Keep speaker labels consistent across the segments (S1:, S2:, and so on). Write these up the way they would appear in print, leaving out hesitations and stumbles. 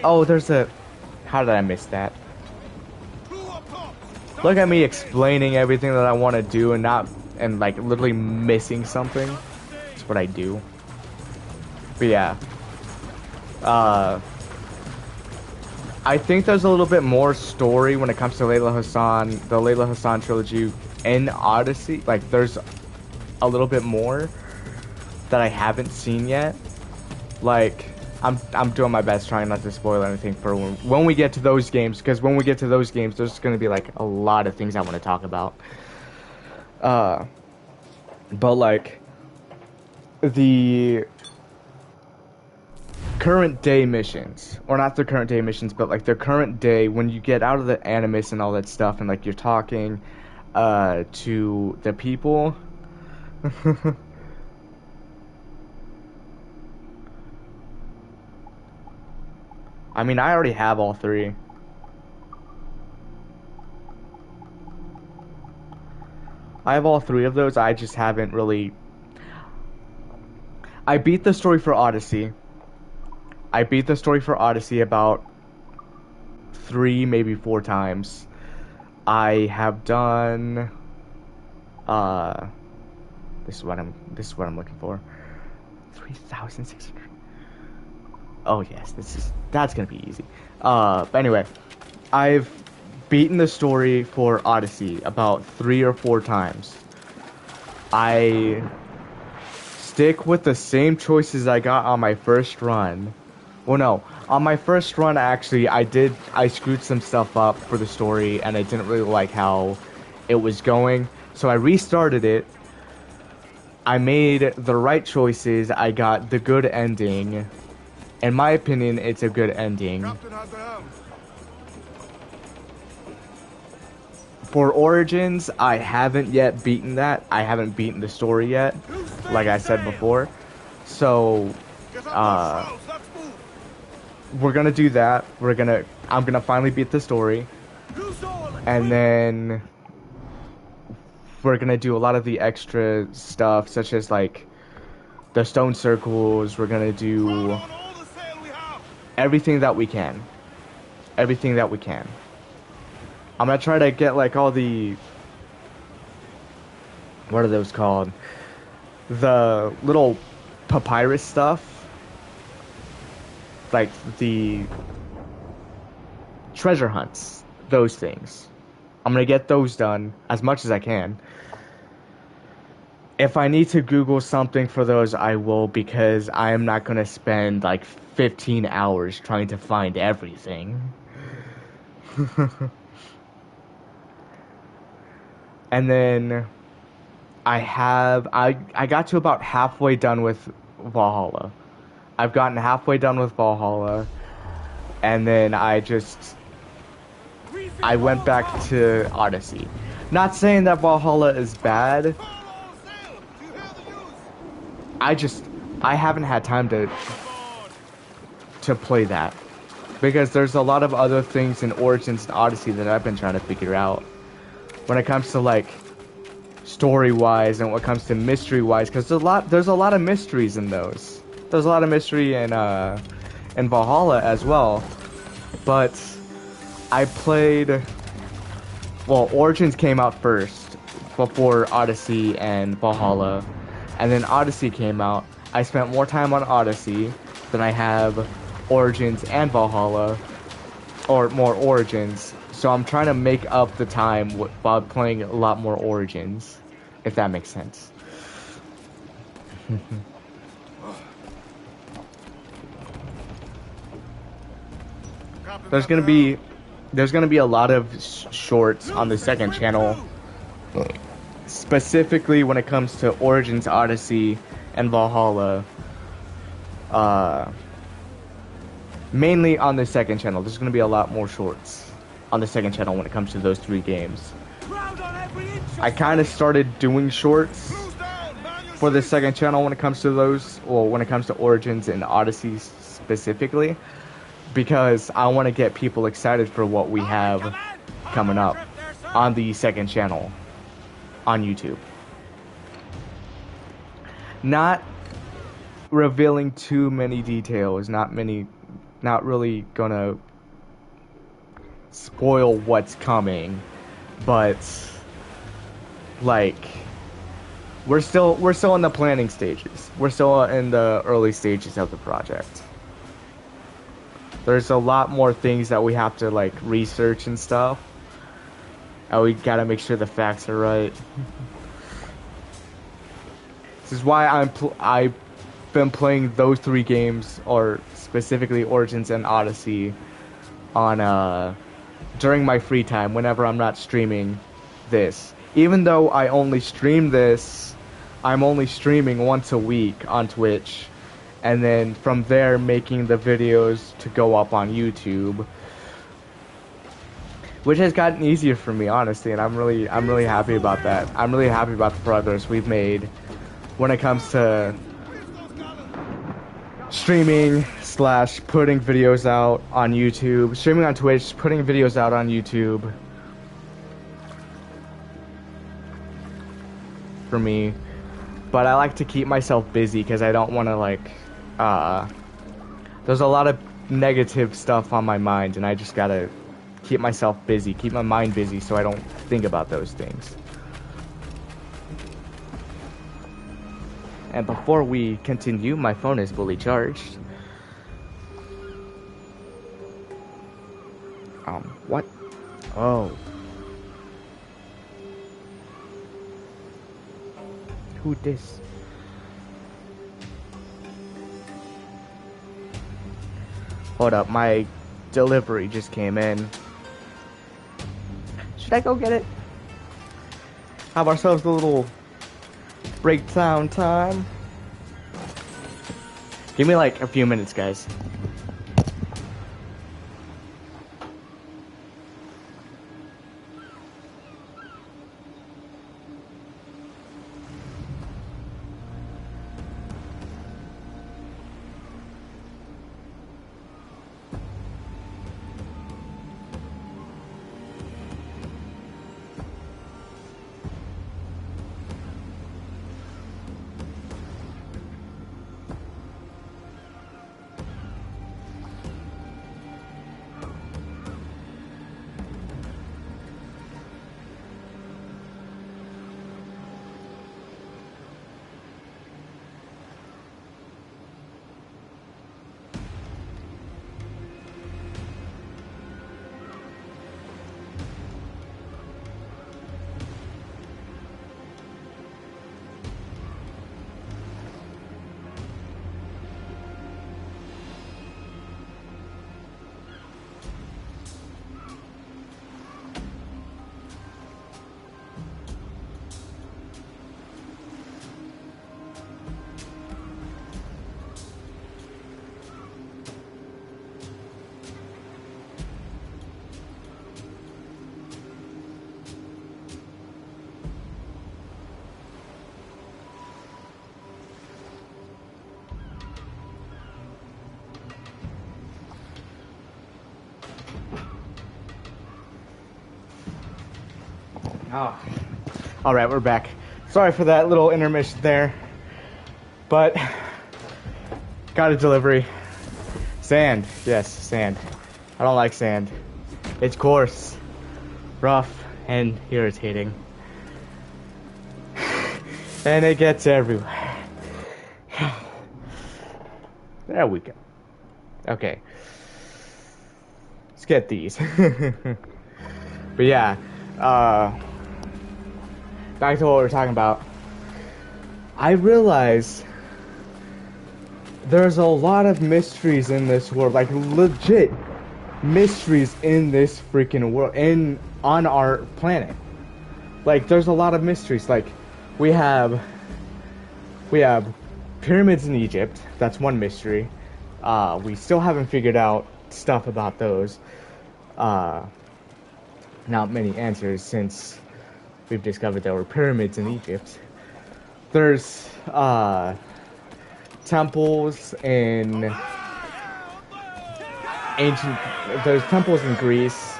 S1: Oh, there's a... How did I miss that? Look at me explaining everything that I want to do and not... And, like, literally missing something. That's what I do. But yeah. I think there's a little bit more story when it comes to Layla Hassan, the Layla Hassan trilogy in Odyssey. Like, there's a little bit more that I haven't seen yet. Like, I'm doing my best trying not to spoil anything for when we get to those games, because when we get to those games, there's going to be, like, a lot of things I want to talk about. But, like, the current day missions, or not the current day missions, but like the current day when you get out of the Animus and all that stuff, and like you're talking to the people. I mean, I already have all three. I have all three of those. I just haven't really... I beat the story for Odyssey. I beat the story for Odyssey about 3, maybe 4 times. I have done this is what I'm looking for. 3,600. Oh yes, that's gonna be easy. But anyway, I've beaten the story for Odyssey about 3 or 4 times. I stick with the same choices I got on my first run. Well, no. On my first run, actually, I screwed some stuff up for the story, and I didn't really like how it was going. So I restarted it. I made the right choices. I got the good ending. In my opinion, it's a good ending. For Origins, I haven't yet beaten that. I haven't beaten the story yet, like I said before. So, we're gonna do that. I'm gonna finally beat the story, and then we're gonna do a lot of the extra stuff, such as like the stone circles. We're gonna do everything that we can. Everything that we can. I'm gonna try to get like all the... What are those called? The little papyrus stuff. Like the treasure hunts. Those things. I'm gonna get those done as much as I can. If I need to Google something for those, I will, because I am not gonna spend like 15 hours trying to find everything. And then I got to about halfway done with Valhalla. I've gotten halfway done with Valhalla, and then I went back to Odyssey. Not saying that Valhalla is bad. I haven't had time to play that, because there's a lot of other things in Origins and Odyssey that I've been trying to figure out. When it comes to like story-wise and when it comes to mystery-wise, because there's a lot of mysteries in those. There's a lot of mystery in Valhalla as well. But I played... Well, Origins came out first before Odyssey and Valhalla. And then Odyssey came out. I spent more time on Odyssey than I have Origins and Valhalla. Or more Origins. So I'm trying to make up the time while playing a lot more Origins. If that makes sense. There's gonna be a lot of shorts on the second channel, specifically when it comes to Origins, Odyssey, and Valhalla. Mainly on the second channel. There's gonna be a lot more shorts on the second channel when it comes to those 3 games. I kind of started doing shorts for the second channel when it comes to those, or when it comes to Origins and Odyssey specifically, because I want to get people excited for what we have coming up on the second channel on YouTube. Not revealing too many details, not not really gonna spoil what's coming, but like we're still in the planning stages. We're still in the early stages of the project. There's a lot more things that we have to like research and stuff. And we gotta make sure the facts are right. This is why I've been playing those 3 games, or specifically Origins and Odyssey, on during my free time whenever I'm not streaming this. Even though I only stream this, I'm only streaming once a week on Twitch, and then from there making the videos to go up on YouTube, which has gotten easier for me, honestly, and I'm really happy about that. I'm really happy about the progress we've made when it comes to streaming / putting videos out on YouTube, streaming on Twitch, putting videos out on YouTube. For me, but I like to keep myself busy because I don't want to like there's a lot of negative stuff on my mind, and I just gotta keep myself busy, keep my mind busy, so I don't think about those things. And before we continue, my phone is fully charged. What? Oh. Who this? Hold up, my delivery just came in. Should I go get it? Have ourselves a little breakdown time. Give me like a few minutes, guys. Oh. Alright, we're back. Sorry for that little intermission there. But got a delivery. Sand. Yes, sand. I don't like sand. It's coarse, rough, and irritating. And it gets everywhere. There we go. Okay. Let's get these. But yeah, back to what we were talking about. I realize there's a lot of mysteries in this world, like legit mysteries in this freaking world, on our planet. Like there's a lot of mysteries. Like we have pyramids in Egypt. That's one mystery. We still haven't figured out stuff about those. Not many answers since we've discovered there were pyramids in Egypt. There's temples in there's temples in Greece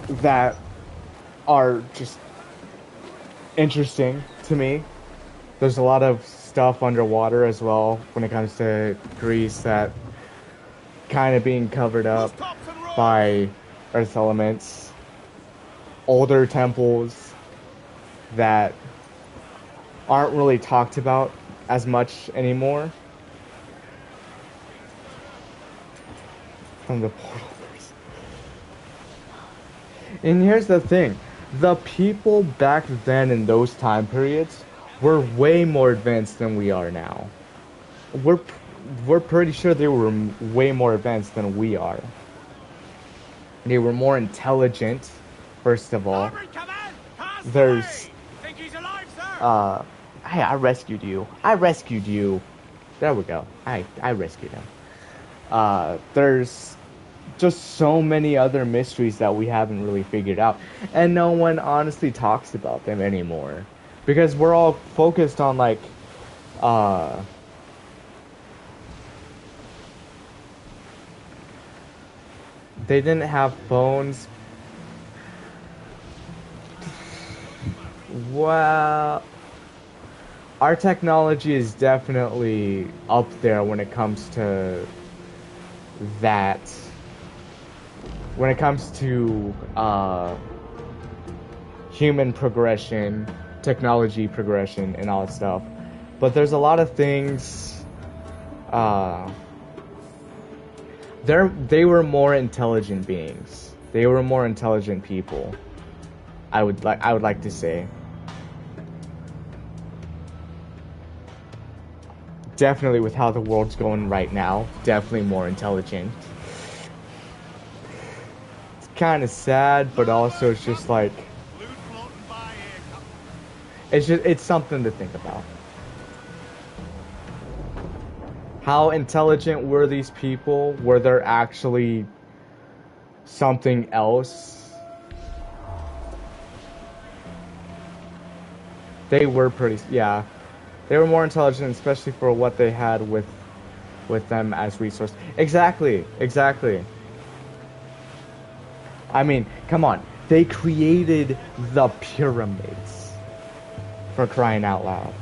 S1: that are just interesting to me. There's a lot of stuff underwater as well when it comes to Greece that kind of being covered up by earth elements. Older temples that aren't really talked about as much anymore. From the portals. And here's the thing. The people back then in those time periods were way more advanced than we are now. We're pretty sure they were way more advanced than we are. They were more intelligent, first of all. There's hey, I rescued you. I rescued you. There we go. I rescued him. There's just so many other mysteries that we haven't really figured out, and no one honestly talks about them anymore because we're all focused on like they didn't have phones. Well, our technology is definitely up there when it comes to that. When it comes to human progression, technology progression, and all that stuff. But there's a lot of things. They were more intelligent beings. They were more intelligent people. I would like to say. Definitely with how the world's going right now, definitely more intelligent. It's kind of sad, but also it's just like it's something to think about. How intelligent were these people? Were there actually something else? They were pretty, yeah. They were more intelligent, especially for what they had with them as resource. Exactly. I mean, come on. They created the pyramids. For crying out loud.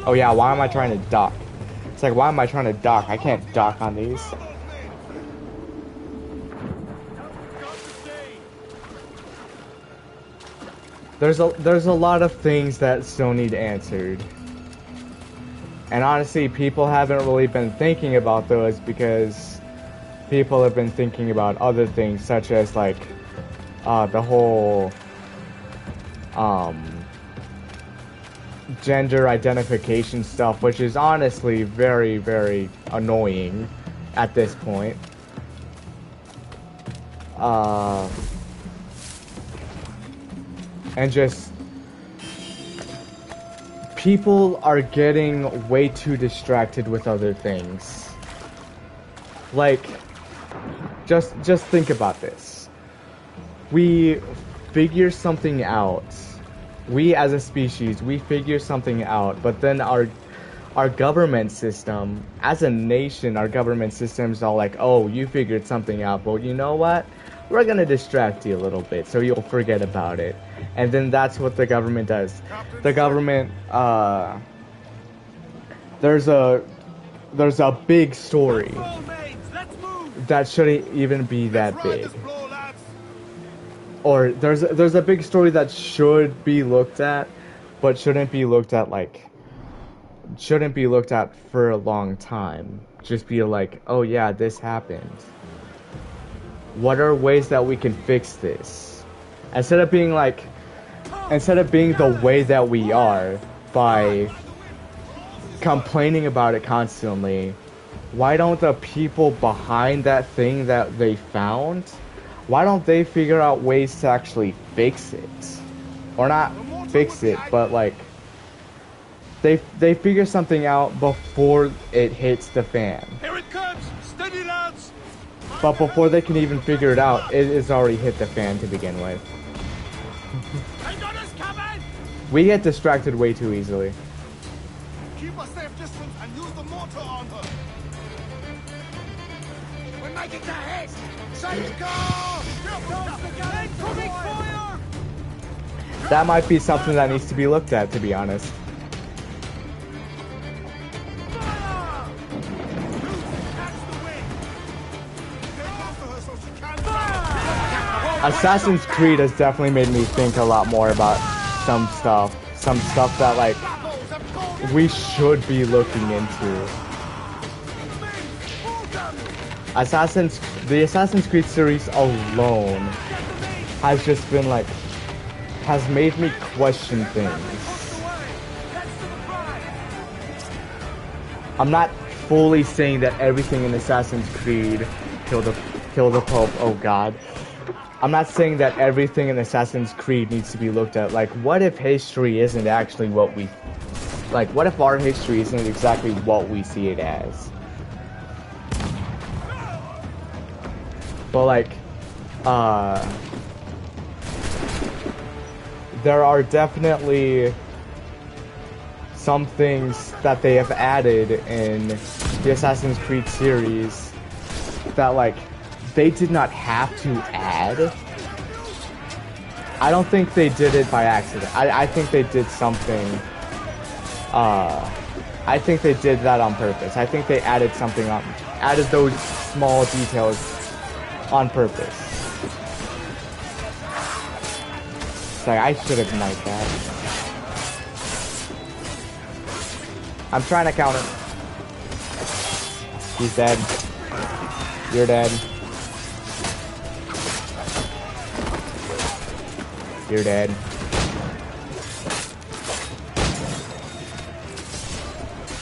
S1: Oh yeah, why am I trying to dock? It's like, why am I trying to dock? I can't dock on these. There's a lot of things that still need answered. And honestly, people haven't really been thinking about those because people have been thinking about other things, such as like the whole gender identification stuff, which is honestly very, very annoying at this point. And just people are getting way too distracted with other things. Like, just think about this. We figure something out. We as a species, we figure something out, but then our government system, as a nation, our government system's all like, oh, you figured something out, but you know what? We're gonna distract you a little bit so you'll forget about it. And then that's what the government does. The government, there's a big story that shouldn't even be that big. Or there's a big story that should be looked at, but shouldn't be looked at for a long time. Just be like, oh yeah, this happened. What are ways that we can fix this? Instead of being the way that we are by complaining about it constantly, why don't the people behind that thing that they found, why don't they figure out ways to actually fix it? Or not fix it, but like they figure something out before it hits the fan.
S2: Here it comes! Steady, lads!
S1: But before they can even figure it out, it has already hit the fan to begin with. We get distracted way too easily.
S2: Keep a safe distance and use the mortar on her. We're making the haste! Safe go! Incoming fire!
S1: That might be something that needs to be looked at, to be honest. Assassin's Creed has definitely made me think a lot more about some stuff that like we should be looking into. The Assassin's Creed series alone has just been like, has made me question things. I'm not fully saying that everything in Assassin's Creed, kill the Pope, oh god. I'm not saying that everything in Assassin's Creed needs to be looked at. Like, what if history isn't actually what we... Like, what if our history isn't exactly what we see it as? But, like, there are definitely some things that they have added in the Assassin's Creed series that, like, they did not have to add. I don't think they did it by accident. I think they did something. I think they did that on purpose. I think they added something on, added those small details on purpose. It's like, I should have knifed that. I'm trying to counter. He's dead. You're dead. You're dead.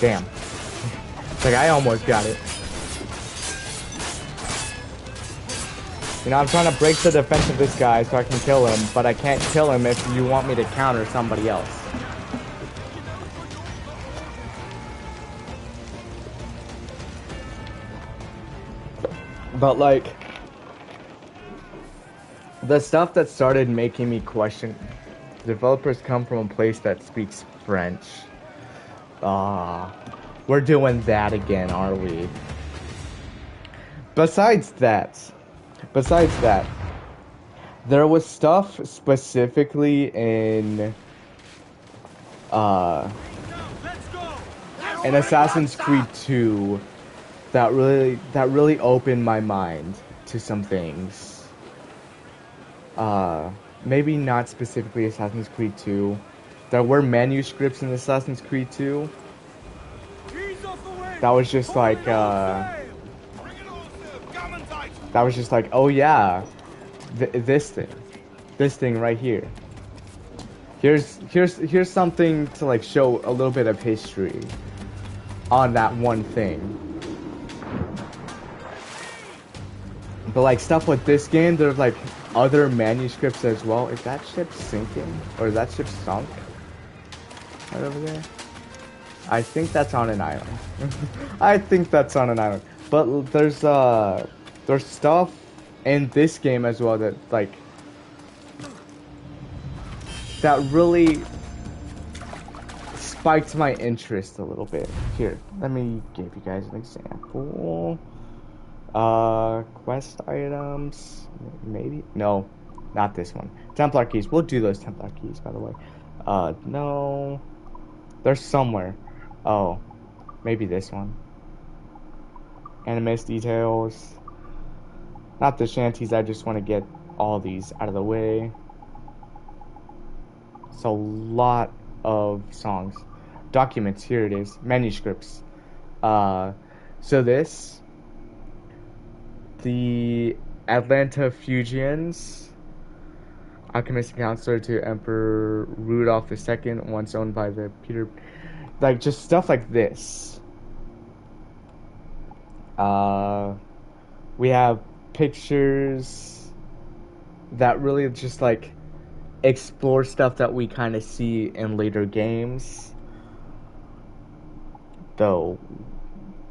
S1: Damn. It's like, I almost got it. You know, I'm trying to break the defense of this guy so I can kill him, but I can't kill him if you want me to counter somebody else. But, like, the stuff that started making me question, developers come from a place that speaks French. We're doing that again, are we? Besides that, there was stuff specifically in Assassin's Creed 2 that really opened my mind to some things. Maybe not specifically Assassin's Creed 2. There were manuscripts in Assassin's Creed 2 that was just like, oh yeah, this thing right here. Here's something to like show a little bit of history on that one thing. But like stuff with this game, there's like other manuscripts as well. Is that ship sinking? Or is that ship sunk? Right over there? I think that's on an island. I think that's on an island. But there's stuff in this game as well that like that really spiked my interest a little bit. Here, let me give you guys an example. Quest items, maybe? No, not this one. Templar keys, we'll do those Templar keys, by the way. No, they're somewhere. Oh, maybe this one. Animus details. Not the shanties, I just want to get all these out of the way. It's a lot of songs. Documents, here it is. Manuscripts. So this, the Atlanta Fugians, alchemist counselor to Emperor Rudolph II, once owned by the Peter, like just stuff like this. We have pictures that really just like explore stuff that we kind of see in later games. Though,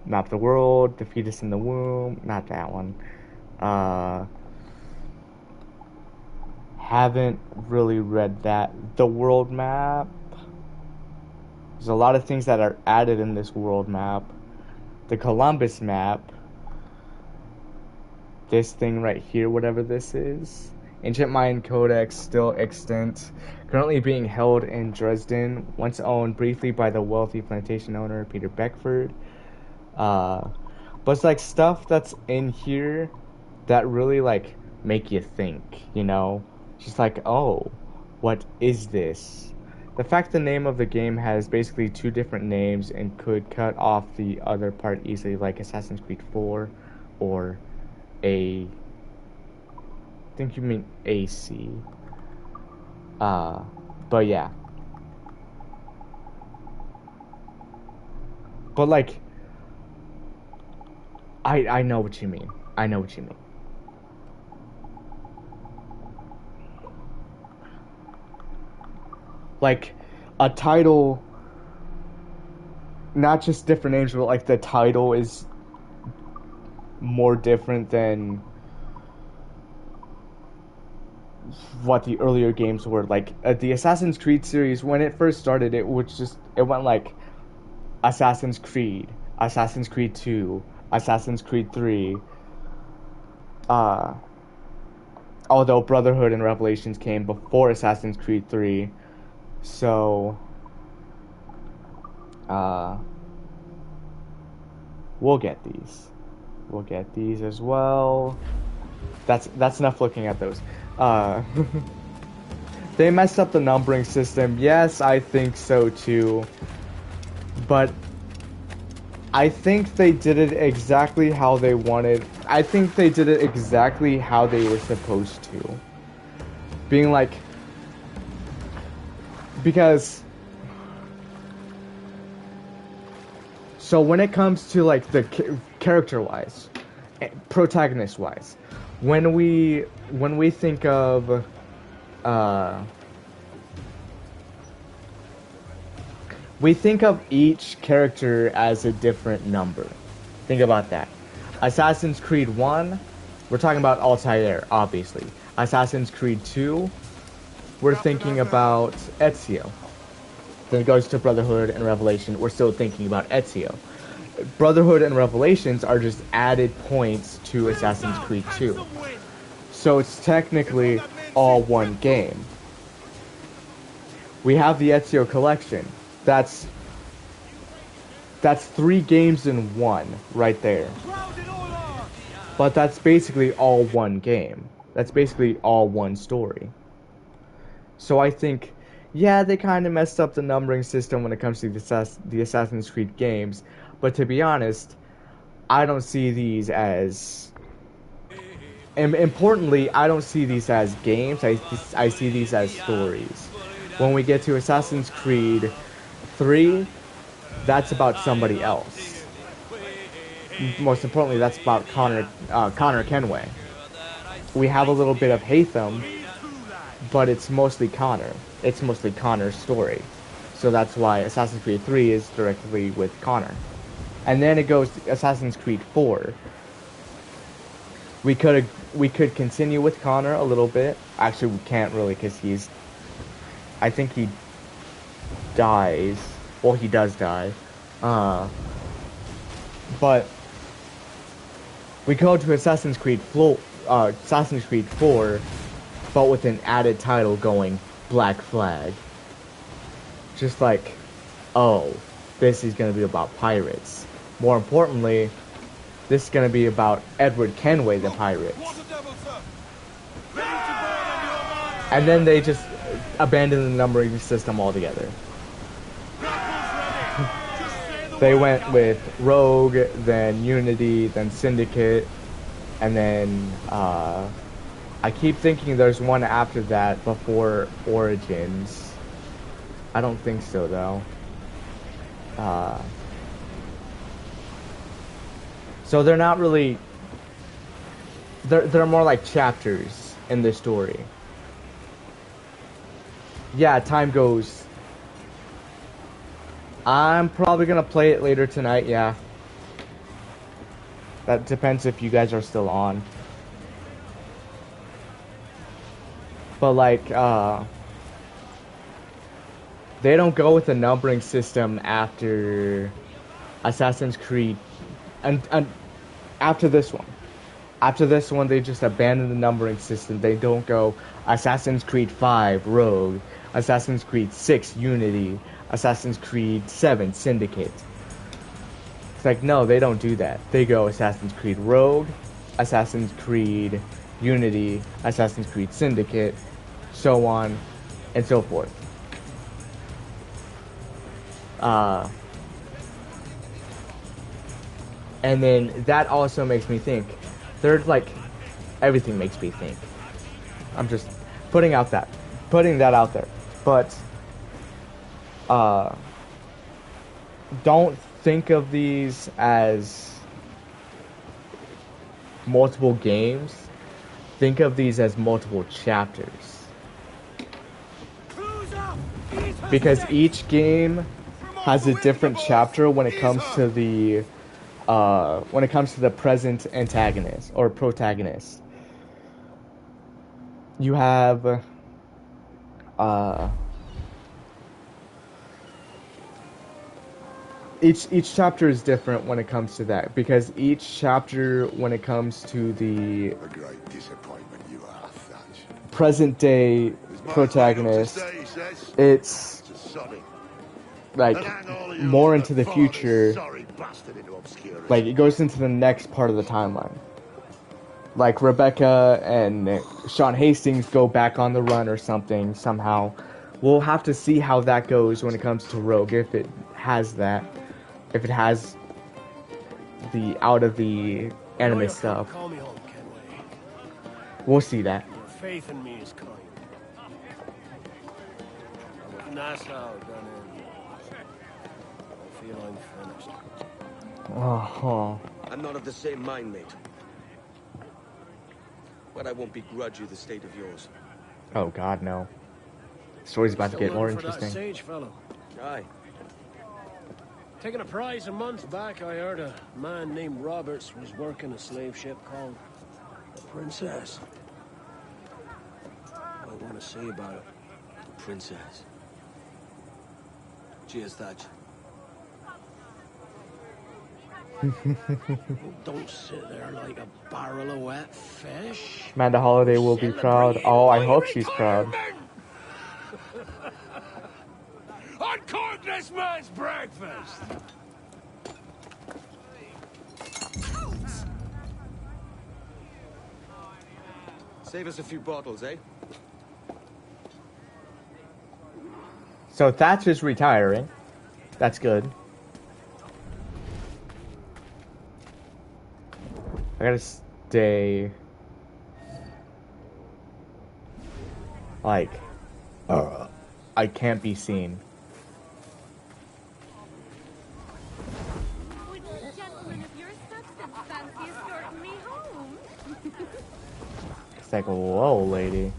S1: map the world, the fetus in the womb, not that one. Haven't really read that. The world map. There's a lot of things that are added in this world map. The Columbus map. This thing right here, whatever this is. Ancient Mayan Codex still extant. Currently being held in Dresden. Once owned briefly by the wealthy plantation owner Peter Beckford. But it's like stuff that's in here that really like make you think, you know? Just like, oh, what is this? The fact the name of the game has basically two different names and could cut off the other part easily, like Assassin's Creed 4 or I think you mean AC. But yeah. But like, I know what you mean. I know what you mean. Like, a title, not just different names, but like the title is more different than what the earlier games were. Like, the Assassin's Creed series, when it first started, it went like Assassin's Creed, Assassin's Creed 2, Assassin's Creed 3, although Brotherhood and Revelations came before Assassin's Creed 3, so, we'll get these. We'll get these as well. That's enough looking at those. They messed up the numbering system. Yes, I think so too. But I think they did it exactly how they wanted. I think they did it exactly how they were supposed to. Being like, because so when it comes to like the character wise, protagonist wise, when we think of we think of each character as a different number. Think about that. Assassin's Creed 1, we're talking about Altair, obviously. Assassin's Creed 2, we're thinking about Ezio. Then it goes to Brotherhood and Revelation, we're still thinking about Ezio. Brotherhood and Revelations are just added points to Assassin's Creed 2. So it's technically all one game. We have the Ezio collection. That's 3 games in one right there. But that's basically all one game. That's basically all one story. So I think, yeah, they kind of messed up the numbering system when it comes to the Assassin's Creed games. But to be honest, I don't see these as... And importantly, I don't see these as games. I see these as stories. When we get to Assassin's Creed 3, that's about somebody else. Most importantly, that's about Connor Kenway. We have a little bit of Haytham, but it's mostly Connor. It's mostly Connor's story. So that's why Assassin's Creed 3 is directly with Connor. And then it goes to Assassin's Creed 4. We could continue with Connor a little bit. Actually, we can't really, because I think he dies. Well, he does die. But we go to Assassin's Creed 4, but with an added title going Black Flag. Just like, oh, this is gonna be about pirates. More importantly, this is gonna be about Edward Kenway, the pirates. And then they just abandoned the numbering system altogether. They went with Rogue, then Unity, then Syndicate, and then I keep thinking there's one after that before Origins. I don't think so though. So they're not really. They're more like chapters in the story. Yeah, time goes. I'm probably gonna play it later tonight, yeah. That depends if you guys are still on. But like, they don't go with the numbering system after Assassin's Creed, and after this one. After this one, they just abandon the numbering system. They don't go Assassin's Creed 5 Rogue, Assassin's Creed 6 Unity, Assassin's Creed 7 Syndicate. It's like, no, they don't do that. They go Assassin's Creed Rogue, Assassin's Creed Unity, Assassin's Creed Syndicate, so on and so forth. And then that also makes me think. There's like, everything makes me think. I'm just putting that out there. But don't think of these as multiple games. Think of these as multiple chapters. Because each game has a different chapter when it comes to the present antagonist or protagonist. You have each chapter is different when it comes to that, because each chapter, when it comes to the present day protagonist, it's like more into the future. Like, it goes into the next part of the timeline. Like, Rebecca and Sean Hastings go back on the run or something, somehow. We'll have to see how that goes when it comes to Rogue, if it has that. If it has the out of the anime stuff.
S3: Call me home, Kenway.
S1: We'll see that.
S3: Your faith in me is kind. I'm with Nassau done in. I feel I'm finished.
S1: Oh.
S4: I'm not of the same mind, mate. But I won't begrudge you the state of yours.
S1: Oh God, no. The story's about to get more
S3: For that
S1: interesting.
S3: sage fellow.
S4: Aye.
S3: Taking a prize a month back, I heard a man named Roberts was working a slave ship called the Princess. What want to say about it?
S4: The princess. Cheers, Thatch.
S3: Don't sit there like a barrel of wet fish.
S1: Amanda Holiday will be proud. Oh, I hope she's proud.
S3: Uncork this man's breakfast!
S4: Save us a few bottles, eh?
S1: So Thatch is retiring. That's good. I gotta stay like I can't be seen.
S5: Would the gentleman of your substance fancy escorting me home?
S1: It's like, whoa, lady.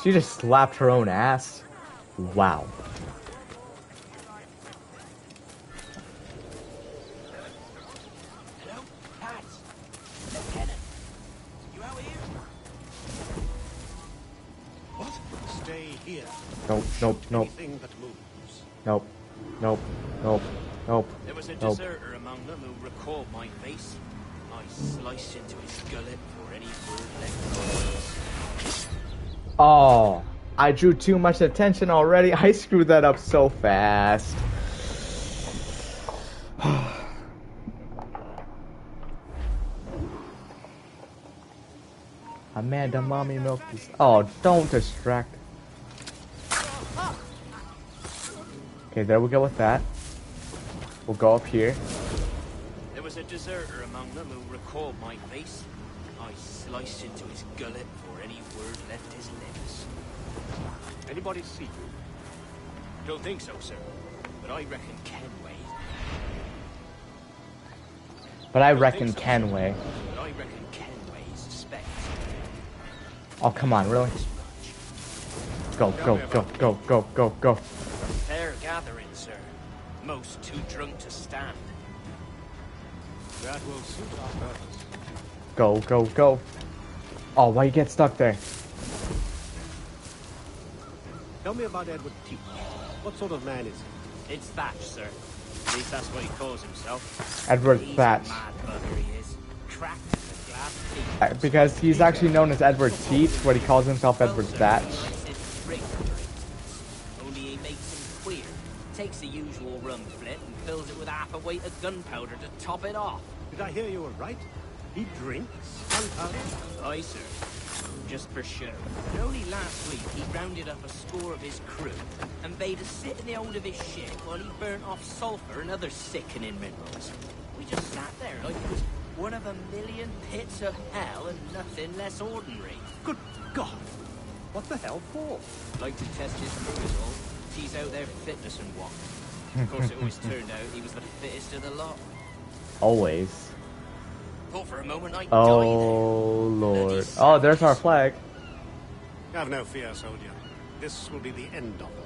S1: She just slapped her own ass. Wow.
S4: Hello? Pat. Lieutenant. You out here?
S2: What? Stay here.
S1: Nope, nope, nope,
S2: Anything that moves.
S1: nope, nope, nope, nope,
S6: There was a
S1: nope.
S6: deserter among them who recalled my face. I sliced into his gullet for any word left.
S1: Oh, I drew too much attention already. I screwed that up so fast. Amanda, mommy milk this. Oh, don't distract. Okay, there we go with that. We'll go up here.
S6: There was a deserter among them who recalled my face. I sliced into his gullet for any word left his lips. Anybody see you? Don't think so, sir. But I reckon Kenway.
S1: But I reckon Kenway.
S6: But I reckon Kenway suspects.
S1: Oh, come on, really? Go, go, go, go, go, go, go.
S6: Fair gathering, sir. Most too drunk to stand.
S2: That will suit our purpose.
S1: Go, go, go. Oh, why you get stuck there?
S2: Tell me about Edward Teach.
S7: What sort of man is he?
S6: It's Thatch, sir. At least that's what he calls himself.
S1: Edward
S6: He's
S1: Thatch.
S6: a mad bugger, he is. Cracked as a glass teeth.
S1: Because he's actually known as Edward Teats, but he calls himself Edward Thatch.
S6: Only he makes him queer. Takes the usual rum flip and fills it with half a weight of gunpowder to top it off.
S7: Did I hear you were right? He drinks gunpowder?
S6: Aye, sir. Just for show. And only last week he rounded up a score of his crew and bade us sit in the hold of his ship while he burnt off sulfur and other sickening minerals. We just sat there like it was one of a million pits of hell and nothing less ordinary.
S7: Good God! What the hell for?
S6: Like to test his crew is all. Tease out their fitness and what. Of course, it always turned out he was the fittest of the lot.
S1: Always.
S6: Thought for a moment I'd
S1: Oh, Lord. Oh, there's our flag.
S7: Have no fear, soldier. This will be the end of it.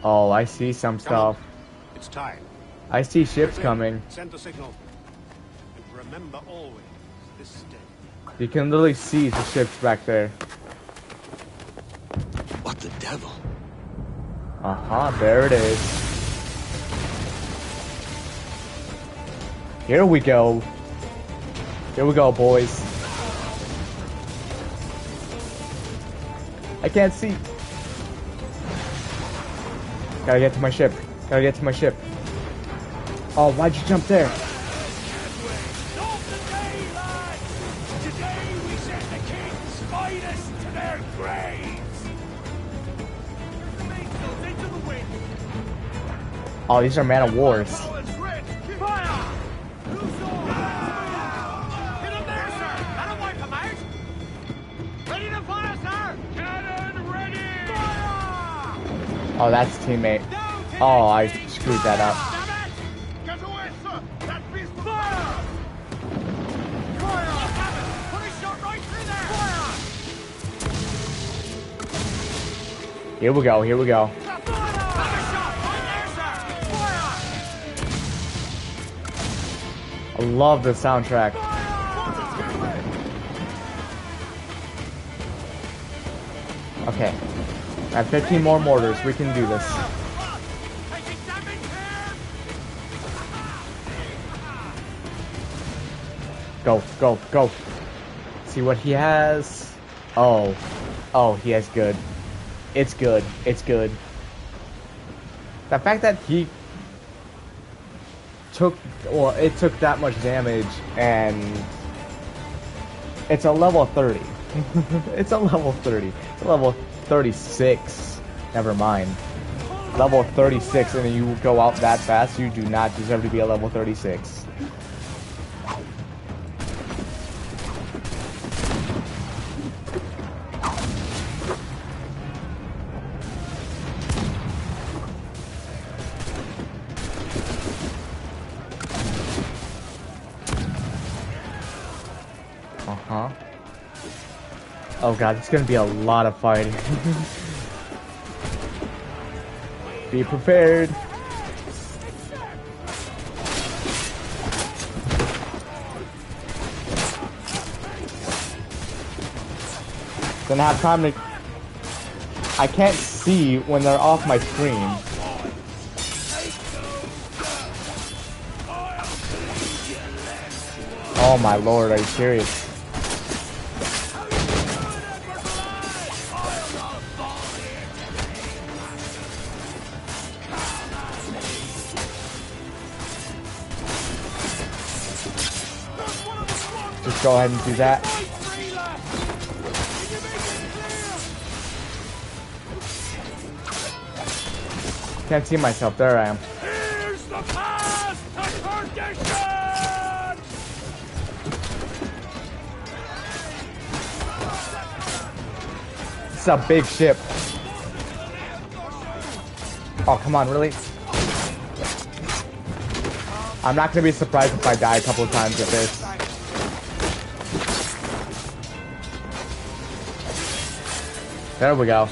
S1: Oh, I see some
S7: Come on.
S1: stuff.
S7: It's time.
S1: I see ships
S7: Quickly,
S1: coming.
S7: Send the signal. And remember always this day.
S1: You can literally see the ships back there.
S2: What the devil?
S1: Uh-huh, there it is. Here we go. Here we go, boys. I can't see. Gotta get to my ship. Gotta get to my ship. Oh, why'd you jump there?
S2: Not today, lads! Today we send the king's finest to their graves! The mainsails into the wind!
S1: Oh, these are man of wars.
S2: It's red! Fire! Loose all! Hit him there, sir! That'll wipe him out! Ready to fire, sir! Cannon ready! Fire!
S1: Oh, that's teammate. Oh, I screwed that up.
S2: Damn it! Get away, sir! That beast will fire! Fire! Damn it! Put a shot right through there! Fire!
S1: Here we go, here we go.
S2: Have a shot right there, sir! Fire!
S1: I love the soundtrack. Okay. I have 15 more mortars. We can do this. Go, go, go. See what he has. Oh. Oh, he has good. It's good. It's good. The fact that he took, well, it took that much damage and it's a level 30. It's a level 30. It's a level 36. Never mind. Level 36 and then you go out that fast, you do not deserve to be a level 36. Uh-huh. Oh god, it's gonna be a lot of fighting. Be prepared. Gonna have time to... I can't see when they're off my screen. Oh my lord, are you serious? Just go ahead and do that. Can't see myself. There I am.
S2: Here's the path to perdition!
S1: It's a big ship. Oh, come on, really? I'm not gonna be surprised if I die a couple of times with this. There we go.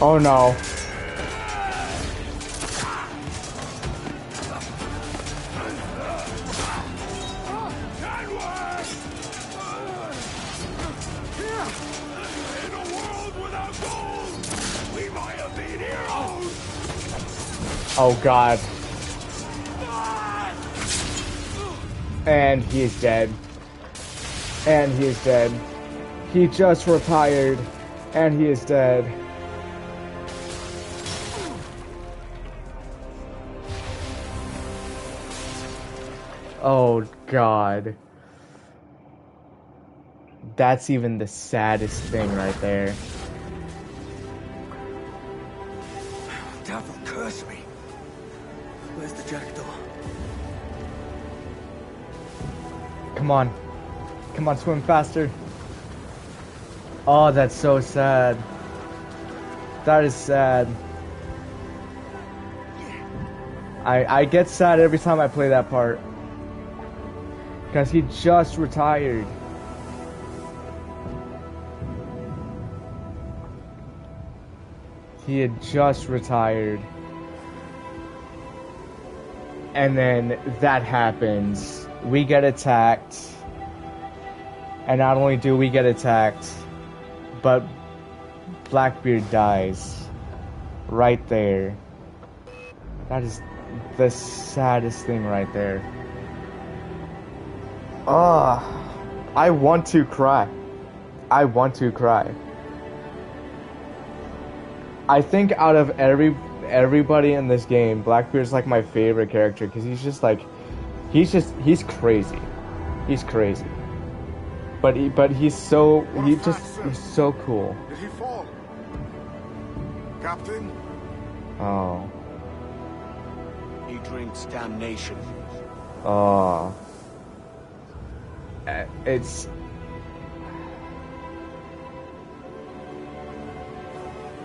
S1: Oh no.
S2: In a world without gold, we might have been heroes!
S1: Oh god. And he is dead. And he is dead. He just retired. And he is dead. Oh god. That's even the saddest thing right there.
S4: Devil curse me. Where's the jackdaw?
S1: Come on. Come on, swim faster. Oh, that's so sad. That is sad. I get sad every time I play that part. Because he just retired. He had just retired. And then that happens. We get attacked. And not only do we get attacked, but Blackbeard dies. Right there. That is the saddest thing right there. I want to cry. I want to cry. I think out of everybody in this game, Blackbeard's like my favorite character because he's just like, he's crazy. He's crazy. But he's so, he's so cool.
S2: Did he fall? Captain?
S1: Oh.
S7: He drinks damnation.
S1: Oh. It's...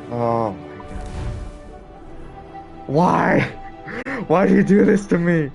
S1: Oh my god. Why? Why do you do this to me?